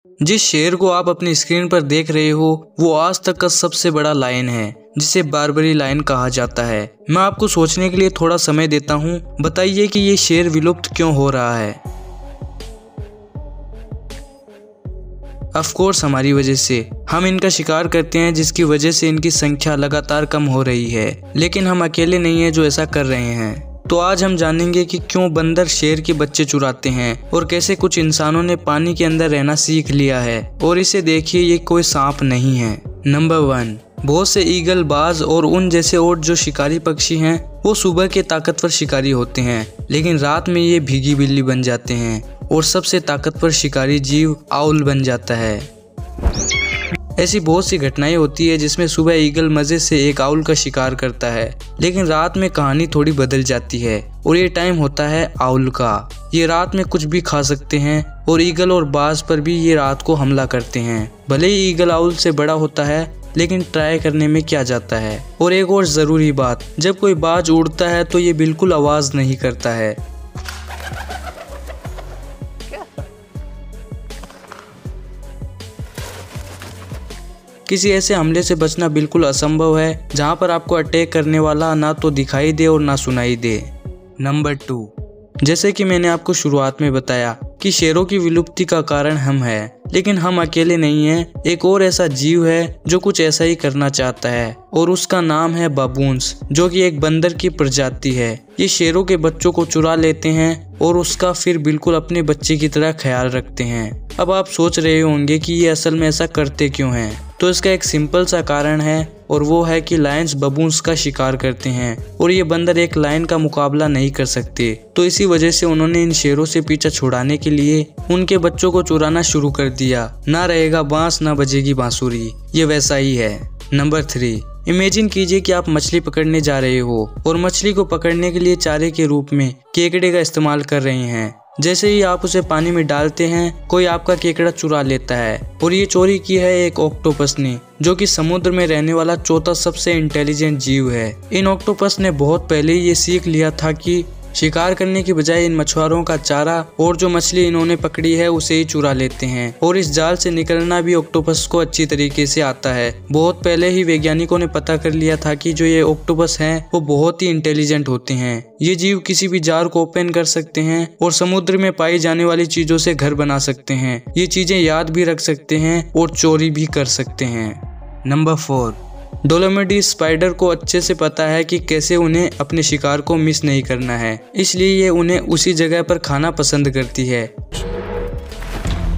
जिस शेर को आप अपनी स्क्रीन पर देख रहे हो वो आज तक का सबसे बड़ा लायन है, जिसे बारबरी लायन कहा जाता है। मैं आपको सोचने के लिए थोड़ा समय देता हूँ। बताइए कि ये शेर विलुप्त क्यों हो रहा है? ऑफ कोर्स हमारी वजह से। हम इनका शिकार करते हैं, जिसकी वजह से इनकी संख्या लगातार कम हो रही है। लेकिन हम अकेले नहीं हैं जो ऐसा कर रहे हैं। तो आज हम जानेंगे कि क्यों बंदर शेर के बच्चे चुराते हैं और कैसे कुछ इंसानों ने पानी के अंदर रहना सीख लिया है। और इसे देखिए, ये कोई सांप नहीं है। नंबर 1, बहुत से ईगल, बाज और उन जैसे और जो शिकारी पक्षी हैं वो सुबह के ताकतवर शिकारी होते हैं, लेकिन रात में ये भीगी बिल्ली बन जाते हैं और सबसे ताकतवर शिकारी जीव आउल बन जाता है। ऐसी बहुत सी घटनाएं होती है जिसमें सुबह ईगल मजे से एक आउल का शिकार करता है, लेकिन रात में कहानी थोड़ी बदल जाती है और ये टाइम होता है आउल का। ये रात में कुछ भी खा सकते हैं और ईगल और बाज पर भी ये रात को हमला करते हैं। भले ही ईगल आउल से बड़ा होता है, लेकिन ट्राई करने में क्या जाता है। और एक और जरूरी बात, जब कोई बाज उड़ता है तो ये बिल्कुल आवाज नहीं करता है। किसी ऐसे हमले से बचना बिल्कुल असंभव है जहां पर आपको अटैक करने वाला ना तो दिखाई दे और ना सुनाई दे। नंबर 2, जैसे कि मैंने आपको शुरुआत में बताया कि शेरों की विलुप्ति का कारण हम हैं, लेकिन हम अकेले नहीं हैं। एक और ऐसा जीव है जो कुछ ऐसा ही करना चाहता है और उसका नाम है बाबून्स, जो कि एक बंदर की प्रजाति है। ये शेरों के बच्चों को चुरा लेते हैं और उसका फिर बिल्कुल अपने बच्चे की तरह ख्याल रखते हैं। अब आप सोच रहे होंगे कि ये असल में ऐसा करते क्यों हैं? तो इसका एक सिंपल सा कारण है और वो है कि लायंस बबून्स का शिकार करते हैं और ये बंदर एक लायन का मुकाबला नहीं कर सकते। तो इसी वजह से उन्होंने इन शेरों से पीछा छुड़ाने के लिए उनके बच्चों को चुराना शुरू कर दिया। ना रहेगा बांस ना बजेगी बांसुरी, ये वैसा ही है। नंबर 3, इमेजिन कीजिए कि आप मछली पकड़ने जा रहे हो और मछली को पकड़ने के लिए चारे के रूप में केकड़े का इस्तेमाल कर रहे हैं। जैसे ही आप उसे पानी में डालते हैं, कोई आपका केकड़ा चुरा लेता है और ये चोरी की है एक ऑक्टोपस ने, जो कि समुद्र में रहने वाला चौथा सबसे इंटेलिजेंट जीव है। इन ऑक्टोपस ने बहुत पहले ही ये सीख लिया था कि शिकार करने की बजाय इन मछुआरों का चारा और जो मछली इन्होंने पकड़ी है उसे ही चुरा लेते हैं। और इस जाल से निकलना भी ऑक्टोपस को अच्छी तरीके से आता है। बहुत पहले ही वैज्ञानिकों ने पता कर लिया था कि जो ये ऑक्टोपस हैं वो बहुत ही इंटेलिजेंट होते हैं। ये जीव किसी भी जार को ओपन कर सकते हैं और समुद्र में पाई जाने वाली चीजों से घर बना सकते हैं। ये चीजें याद भी रख सकते हैं और चोरी भी कर सकते हैं। नंबर 4, डोलोमिडी स्पाइडर को अच्छे से पता है कि कैसे उन्हें अपने शिकार को मिस नहीं करना है, इसलिए ये उन्हें उसी जगह पर खाना पसंद करती है।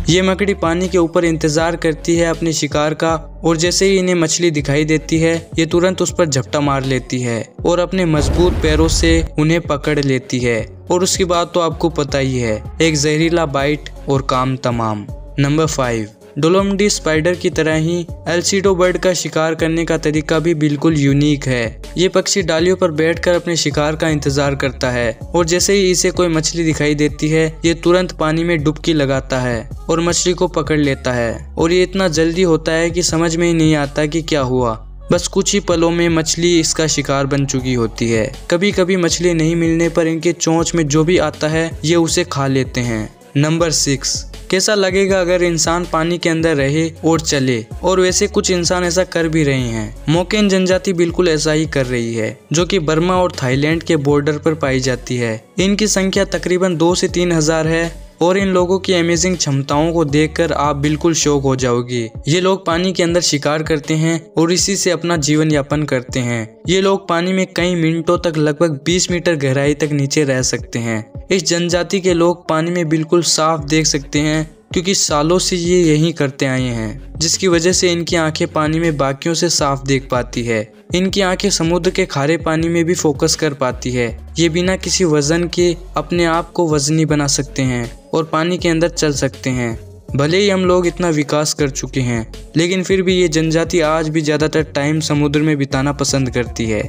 ये मकड़ी पानी के ऊपर इंतजार करती है अपने शिकार का और जैसे ही इन्हें मछली दिखाई देती है ये तुरंत उस पर झपटा मार लेती है और अपने मजबूत पैरों से उन्हें पकड़ लेती है। और उसकी बात तो आपको पता ही है, एक जहरीला बाइट और काम तमाम। नंबर 5, डोलोमिडी स्पाइडर की तरह ही एल्सिडो बर्ड का शिकार करने का तरीका भी बिल्कुल यूनिक है। ये पक्षी डालियों पर बैठकर अपने शिकार का इंतजार करता है और जैसे ही इसे कोई मछली दिखाई देती है ये तुरंत पानी में डुबकी लगाता है और मछली को पकड़ लेता है। और ये इतना जल्दी होता है कि समझ में ही नहीं आता कि क्या हुआ। बस कुछ ही पलों में मछली इसका शिकार बन चुकी होती है। कभी कभी मछली नहीं मिलने पर इनके चोंच में जो भी आता है ये उसे खा लेते हैं। नंबर 6, कैसा लगेगा अगर इंसान पानी के अंदर रहे और चले? और वैसे कुछ इंसान ऐसा कर भी रहे हैं। मोकेन जनजाति बिल्कुल ऐसा ही कर रही है, जो कि बर्मा और थाईलैंड के बॉर्डर पर पाई जाती है। इनकी संख्या तकरीबन 2 से 3 हजार है और इन लोगों की अमेजिंग क्षमताओं को देखकर आप बिल्कुल शॉक हो जाओगे। ये लोग पानी के अंदर शिकार करते हैं और इसी से अपना जीवन यापन करते हैं। ये लोग पानी में कई मिनटों तक लगभग 20 मीटर गहराई तक नीचे रह सकते हैं। इस जनजाति के लोग पानी में बिल्कुल साफ देख सकते हैं क्योंकि सालों से ये यही करते आए हैं, जिसकी वजह से इनकी आंखें पानी में बाकियों से साफ देख पाती है। इनकी आंखें समुद्र के खारे पानी में भी फोकस कर पाती है। ये बिना किसी वजन के अपने आप को वजनी बना सकते हैं और पानी के अंदर चल सकते हैं। भले ही हम लोग इतना विकास कर चुके हैं, लेकिन फिर भी ये जनजाति आज भी ज्यादातर टाइम समुद्र में बिताना पसंद करती है।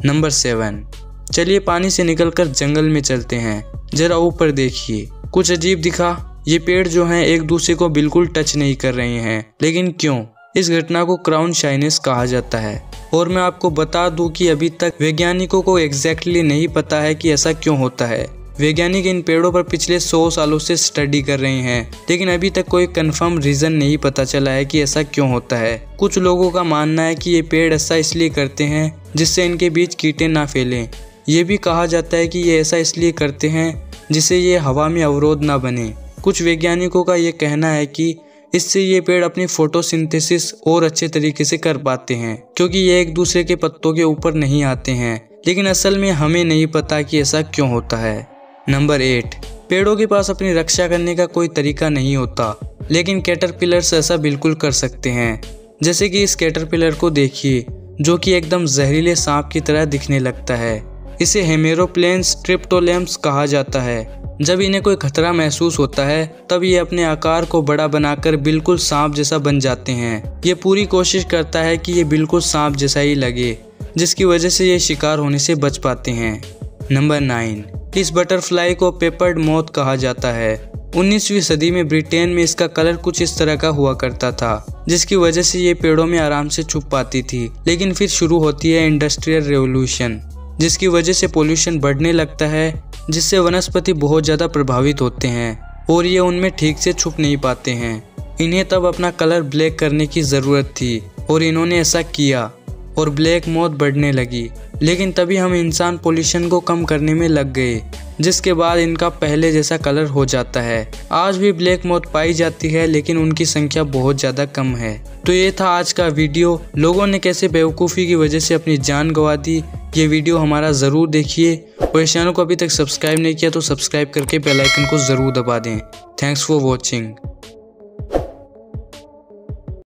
नंबर 7, चलिए पानी से निकलकर जंगल में चलते हैं। जरा ऊपर देखिए, कुछ अजीब दिखा? ये पेड़ जो हैं एक दूसरे को बिल्कुल टच नहीं कर रहे हैं, लेकिन क्यों? इस घटना को क्राउन शाइनेस कहा जाता है और मैं आपको बता दूं कि अभी तक वैज्ञानिकों को एग्जैक्टली नहीं पता है कि ऐसा क्यों होता है। वैज्ञानिक इन पेड़ों पर पिछले 100 सालों से स्टडी कर रहे हैं, लेकिन अभी तक कोई कंफर्म रीज़न नहीं पता चला है कि ऐसा क्यों होता है। कुछ लोगों का मानना है कि ये पेड़ ऐसा इसलिए करते हैं जिससे इनके बीच कीड़े ना फैलें। ये भी कहा जाता है कि ये ऐसा इसलिए करते हैं जिससे ये हवा में अवरोध ना बने। कुछ वैज्ञानिकों का ये कहना है कि इससे ये पेड़ अपनी फोटोसिंथेसिस और अच्छे तरीके से कर पाते हैं, क्योंकि ये एक दूसरे के पत्तों के ऊपर नहीं आते हैं। लेकिन असल में हमें नहीं पता कि ऐसा क्यों होता है। नंबर 8, पेड़ों के पास अपनी रक्षा करने का कोई तरीका नहीं होता, लेकिन कैटरपिलर्स ऐसा बिल्कुल कर सकते हैं। जैसे कि इस कैटरपिलर को देखिए, जो कि एकदम जहरीले सांप की तरह दिखने लगता है। इसे हेमेरोप्लेन्स ट्रिप्टोलेम्स कहा जाता है। जब इन्हें कोई खतरा महसूस होता है तब ये अपने आकार को बड़ा बनाकर बिल्कुल सांप जैसा बन जाते हैं। ये पूरी कोशिश करता है कि ये बिल्कुल सांप जैसा ही लगे, जिसकी वजह से ये शिकार होने से बच पाते हैं। नंबर 9, इस बटरफ्लाई को पेपर्ड मॉथ कहा जाता है। 19वीं सदी में ब्रिटेन में इसका कलर कुछ इस तरह का हुआ करता था, जिसकी वजह से ये पेड़ों में आराम से छुप पाती थी। लेकिन फिर शुरू होती है इंडस्ट्रियल रेवोल्यूशन, जिसकी वजह से पोल्यूशन बढ़ने लगता है, जिससे वनस्पति बहुत ज़्यादा प्रभावित होते हैं और ये उनमें ठीक से छुप नहीं पाते हैं। इन्हें तब अपना कलर ब्लैक करने की ज़रूरत थी और इन्होंने ऐसा किया और ब्लैक मॉथ बढ़ने लगी। लेकिन तभी हम इंसान पोल्यूशन को कम करने में लग गए, जिसके बाद इनका पहले जैसा कलर हो जाता है। आज भी ब्लैक मॉथ पाई जाती है, लेकिन उनकी संख्या बहुत ज़्यादा कम है। तो ये था आज का वीडियो, लोगों ने कैसे बेवकूफ़ी की वजह से अपनी जान गंवा दी। ये वीडियो हमारा ज़रूर देखिए और इस चैनल को अभी तक सब्सक्राइब नहीं किया तो सब्सक्राइब करके बेल आइकन को ज़रूर दबा दें। Thanks for watching.